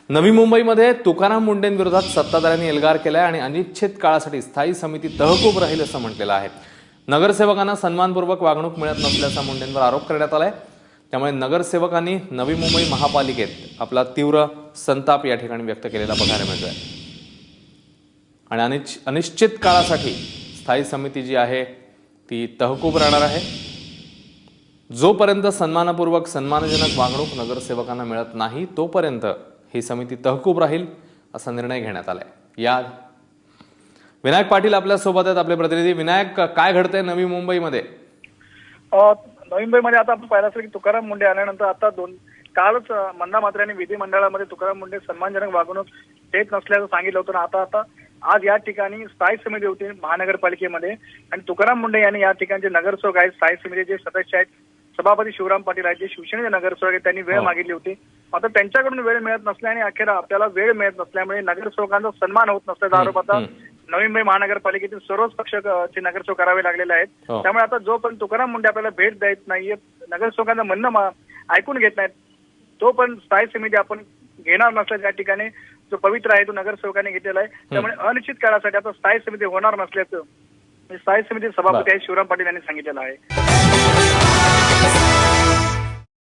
नवी मुंबईमध्ये तुकाराम मुंडेंविरोधात सत्ताधाऱ्यांनी एल्गार केलाय आणि अनिश्चित काळासाठी स्थायी समिती तहकूब राहील असं म्हटलेलं आहे। नगरसेवकांना सन्मानपूर्वक वागणूक मिळत नसल्याचा मुंडेंवर आरोप करण्यात आलाय। त्यामुळे नगरसेवकांनी नवी मुंबई महापालिकेत आपला तीव्र संताप या ठिकाणी व्यक्त केलेला बघायला मिळतोय आणि अनिश्चित काळासाठी स्थायी समिती जी आहे ती तहकूब राहणार आहे। जोपर्यंत सन्मानपूर्वक सन्मानजनक वागणूक नगरसेवकांना मिळत नाही तोपर्यंत ही समिती तहकूब राहील असा निर्णय घेण्यात आलाय। या विनायक पाटील आपल्या सोबत आहेत, आपले प्रतिनिधी। विनायक, काय घडतंय नवी मुंबईमध्ये? नवी मुंबईमध्ये आता आपण पाहिलं असेल की तुकाराम मुंडे आल्यानंतर आता कालच मंदा म्हात्रे यांनी विधिमंडळामध्ये तुकाराम मुंडे सन्मानजनक वागणूक देत नसल्याचं सांगितलं होतं। आता आज या ठिकाणी स्थायी समिती होती महानगरपालिकेमध्ये आणि तुकाराम मुंडे यांनी या ठिकाणचे नगरसेवक आहेत, स्थायी समितीचे सदस्य आहेत, सभापती शिवराम पाटील आहेत, जे शिवसेनेचे नगरसेवक आहेत, त्यांनी वेळ मागितली होती। आता त्यांच्याकडून वेळ मिळत नसल्याने अखेर आपल्याला वेळ मिळत नसल्यामुळे नगरसेवकांचा सन्मान होत नसल्याचा आरोप आता नवी मुंबई महानगरपालिकेतील सर्वच पक्षाचे नगरसेवक करावे लागलेले आहेत। त्यामुळे आता जोपर्यंत तुकाराम मुंडे आपल्याला भेट देत नाहीये, नगरसेवकांचं म्हणणं ऐकून घेत नाहीत, तोपर्यंत स्थायी समिती आपण घेणार नसल्याच्या या ठिकाणी जो पवित्र आहे तो नगरसेवकांनी घेतलेला आहे। त्यामुळे अनिश्चित काळासाठी आता स्थायी समिती होणार नसल्याचं स्थायी समिती सभापती आहे शिवराम पाटील यांनी सांगितलेलं आहे।